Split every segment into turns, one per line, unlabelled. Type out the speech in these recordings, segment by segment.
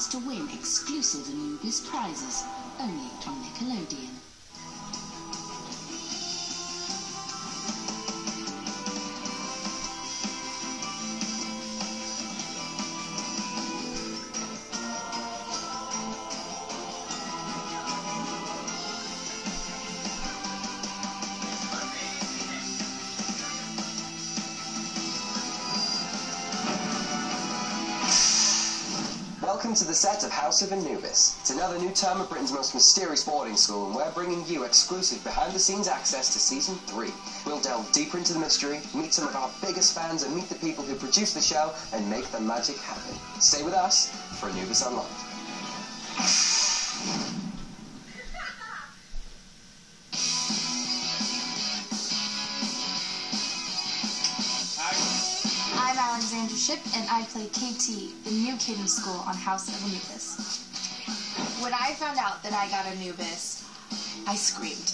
chance to win exclusive Anubis prizes, only on Nickelodeon.
Welcome to the set of House of Anubis. It's another new term of Britain's most mysterious boarding school, and we're bringing you exclusive behind-the-scenes access to Season 3. We'll delve deeper into the mystery, meet some of our biggest fans, and meet the people who produce the show and make the magic happen. Stay with us for Anubis Unlocked.
I'm Alexandra Shipp, and I play KT, the new kid in school on House of Anubis. When I found out that I got Anubis, I screamed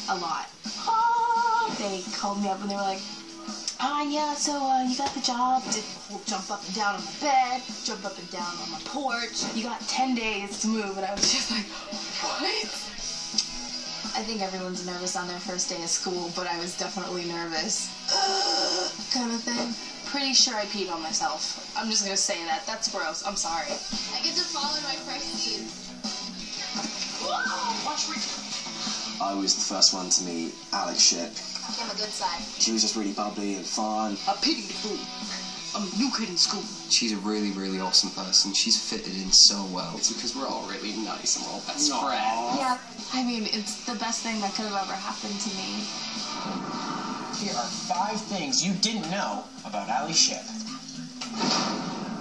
a lot. Oh! They called me up and they were like, yeah, so you got the job. Did the whole jump up and down on my bed, jump up and down on my porch. You got 10 days to move, and I was just like, what? I think everyone's nervous on their first day of school, but I was definitely nervous. Kind of thing. Pretty sure I peed on myself. I'm just gonna say that. That's gross. I'm sorry. I get to fall in my pregnancy. Watch me.
I was the first one to meet Alex Shipp.
I'm a good side.
She was just really bubbly and fun.
I pitied the fool. I'm a new kid in school.
She's a really, really awesome person. She's fitted in so well. It's because we're all really nice and we're all best friends.
Yeah. I mean, it's the best thing that could have ever happened to me.
Here are 5 things you didn't know about Ally Shipp.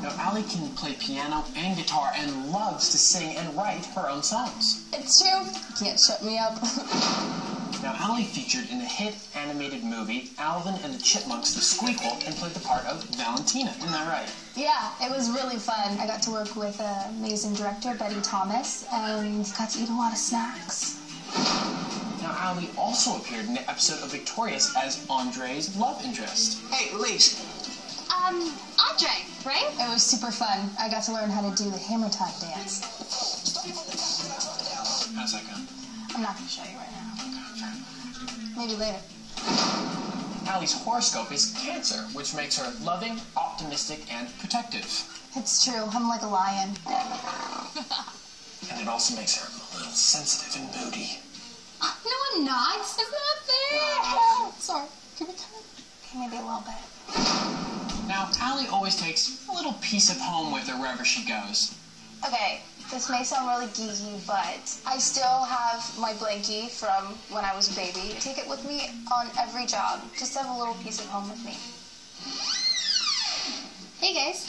Now, Ally can play piano and guitar and loves to sing and write her own songs.
It's true. You can't shut me up.
Now, Ally featured in the hit animated movie Alvin and the Chipmunks, The Squeakquel, and played the part of Valentina. Isn't that right?
Yeah, it was really fun. I got to work with amazing director Betty Thomas and got to eat a lot of snacks.
Now, Ally also appeared in the episode of Victorious as Andre's love interest. Hey, Elise.
Andre, right? It was super fun. I got to learn how to do the hammer time dance.
How's that going?
I'm not going to show you right now. Maybe later.
Ally's horoscope is Cancer, which makes her loving, optimistic, and protective.
It's true. I'm like a lion.
And it also makes her a little sensitive and moody.
No, I'm not. It's not fair. Sorry. Can we come in? Maybe a little bit.
Now, Ally always takes a little piece of home with her wherever she goes.
Okay, this may sound really geeky, but I still have my blankie from when I was a baby. I take it with me on every job. Just have a little piece of home with me. Hey, guys.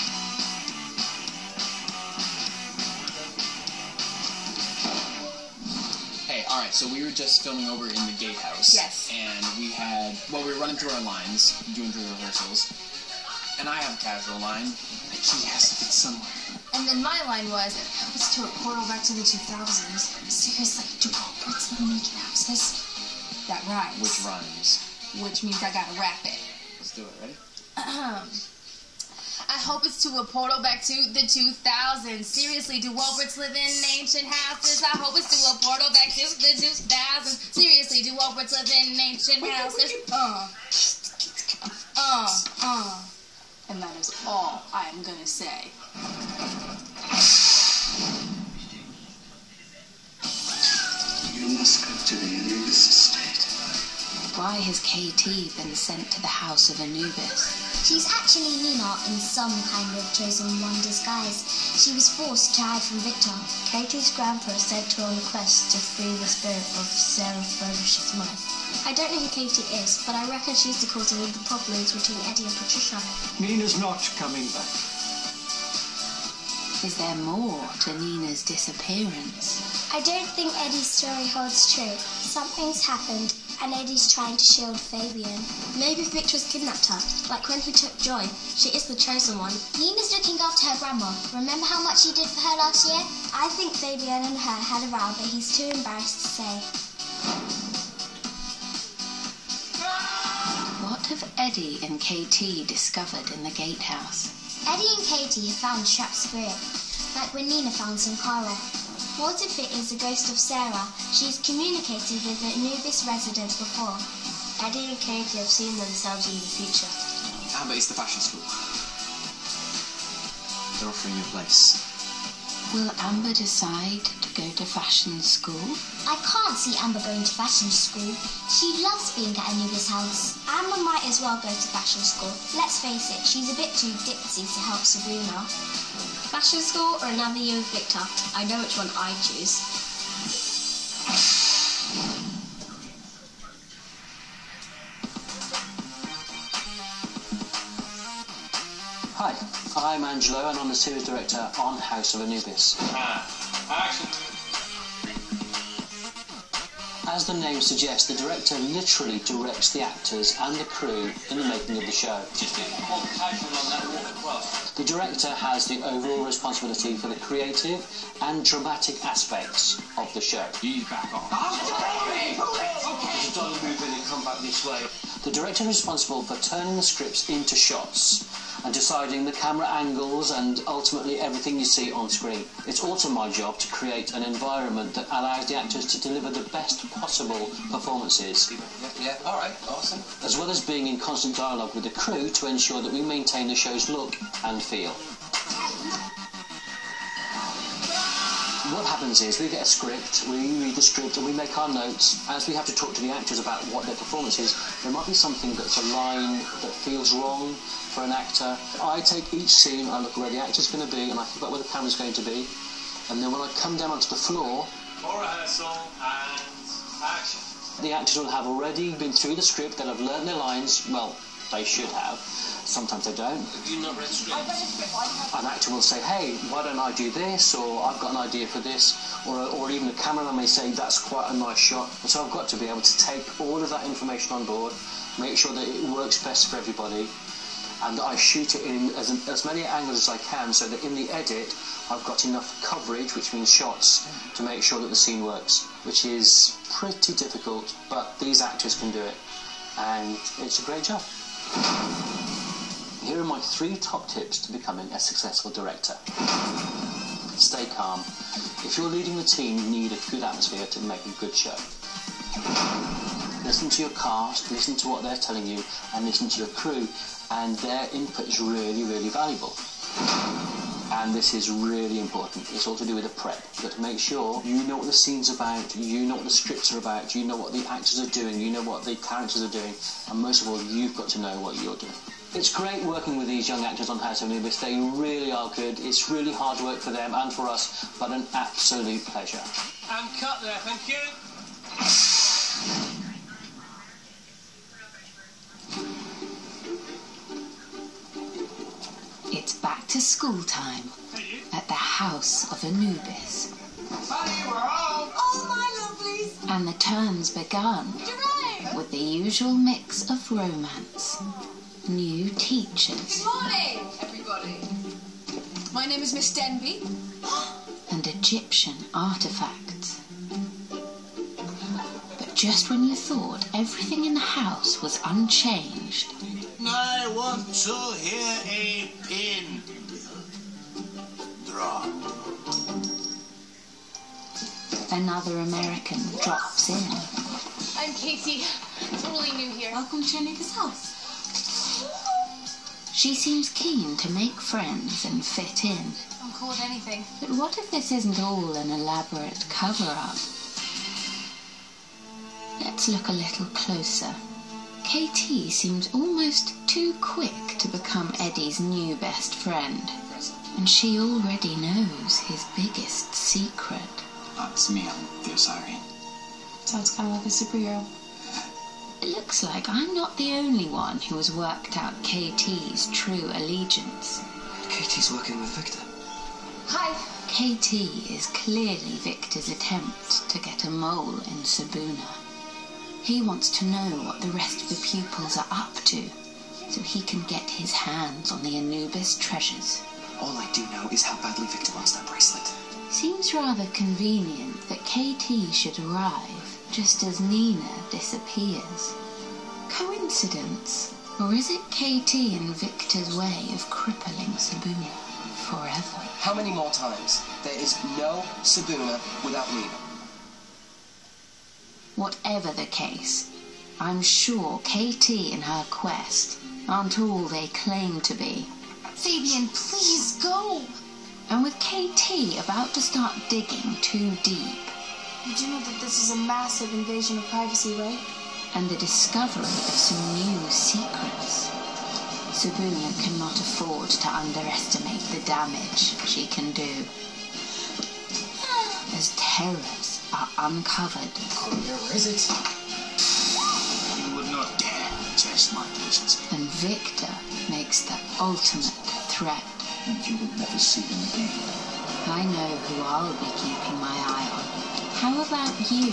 Hey, alright, so we were just filming over in the gatehouse.
Yes.
And we were running through our lines, doing drill rehearsals. And I have a casual line. The key has to fit somewhere.
And then my line was to a portal back to the 2000s. Seriously, do Culprits live in naked houses? That rhymes.
Which rhymes?
Which means I gotta rap it.
Let's do it, ready?
I hope it's to a portal back to the 2000s. Seriously, do Culprits live in ancient houses? I hope it's to a portal back to the 2000s. Seriously, do Culprits live in ancient houses? And that is all I am gonna say.
You must go to the Anubis estate.
Why has KT been sent to the House of Anubis?
She's actually Nina in some kind of chosen one disguise. She was forced to hide from Victor. KT's grandpa sent her on a quest to free the spirit of Sarah Frobish's mother. I don't know who Katie is, but I reckon she's the cause of all the problems between Eddie and Patricia.
Nina's not coming back.
Is there more to Nina's disappearance?
I don't think Eddie's story holds true. Something's happened, and Eddie's trying to shield Fabian. Maybe Victor's kidnapped her, like when he took Joy. She is the chosen one. Nina's looking after her grandma. Remember how much he did for her last year? I think Fabian and her had a row, but he's too embarrassed to say.
What have Eddie and KT discovered in the gatehouse?
Eddie and Katie have found a trapped spirit. like when Nina found some coral. What if it is the ghost of Sarah? She's communicated with the Anubis residents before. Eddie and Katie have seen themselves in the future.
Amber, it's the fashion school. They're offering you a place.
Will Amber decide to go to fashion school?
I can't see Amber going to fashion school. She loves being at Anubis house. Amber might as well go to fashion school. Let's face it, she's a bit too ditzy to help Sabrina. Fashion school or another year with Victor? I know which one I'd choose.
Hi, I'm Angelo and I'm the series director on House of Anubis.
Action.
As the name suggests, the director literally directs the actors and the crew in the making of the show.
Just get one casual on that walk across.
The director has the overall responsibility for the creative and dramatic aspects of the show.
He's back on.
Don't move in and come back this way. The director is responsible for turning the scripts into shots and deciding the camera angles and ultimately everything you see on screen. It's also my job to create an environment that allows the actors to deliver the best possible performances.
Yeah, alright, awesome.
As well as being in constant dialogue with the crew to ensure that we maintain the show's look and feel. What happens is we get a script, we read the script and we make our notes. As we have to talk to the actors about what their performance is, there might be something that's a line that feels wrong for an actor. I take each scene, I look where the actor's going to be and I think about where the camera's going to be. And then when I come down onto the floor,
More rehearsal and action.
the actors will have already been through the script, they'll have learnt their lines, well, they should have. Sometimes they don't.
Have you not read the script?
An actor will say, hey, why don't I do this, or I've got an idea for this, or even the cameraman may say, that's quite a nice shot. And so I've got to be able to take all of that information on board, make sure that it works best for everybody, and I shoot it in as many angles as I can so that in the edit I've got enough coverage, which means shots, to make sure that the scene works, which is pretty difficult, but these actors can do it, and it's a great job. Here are my 3 top tips to becoming a successful director. Stay calm. If you're leading the team, you need a good atmosphere to make a good show. Listen to your cast, listen to what they're telling you, and listen to your crew, and their input is really, really valuable. And this is really important. It's all to do with the prep. You've got to make sure you know what the scene's about, you know what the scripts are about, you know what the actors are doing, you know what the characters are doing, and most of all, you've got to know what you're doing. It's great working with these young actors on House of Anubis. They really are good. It's really hard work for them and for us, but an absolute pleasure.
And cut there, thank you.
It's back to school time at the House of Anubis.
Honey, we're home.
Oh, my lovelies.
And the turn's begun
Hooray!
with the usual mix of romance, new teachers,
Good morning, everybody. My name is Miss Denby.
and Egyptian artifacts. But just when you thought everything in the house was unchanged,
I want to hear a pin drop.
another American drops in.
I'm Katie. Totally new here. Welcome to Anubis house.
She seems keen to make friends and fit in.
I'm cool with anything.
But what if this isn't all an elaborate cover-up? Let's look a little closer. KT seems almost too quick to become Eddie's new best friend. And she already knows his biggest secret.
It's me, I'm the Osirian.
Sounds kind of like a superhero.
It looks like I'm not the only one who has worked out KT's true allegiance.
Katie's working with Victor.
Hi.
KT is clearly Victor's attempt to get a mole in Sabuna. He wants to know what the rest of the pupils are up to, so he can get his hands on the Anubis treasures.
All I do know is how badly Victor wants that bracelet.
Seems rather convenient that KT should arrive just as Nina disappears. Coincidence? Or is it KT and Victor's way of crippling Sabuna forever?
How many more times? There is no Sabuna without Nina.
Whatever the case, I'm sure KT and her quest aren't all they claim to be.
Fabian, please go!
And with KT about to start digging too deep,
You do know that this is a massive invasion of privacy, right?
and the discovery of some new secrets, Sabuna cannot afford to underestimate the damage she can do. As terrors are uncovered,
Where is it?
You would not dare test my patience,
and Victor makes the ultimate threat.
and you will never see them again.
I know who I'll be keeping my eye on. How about you?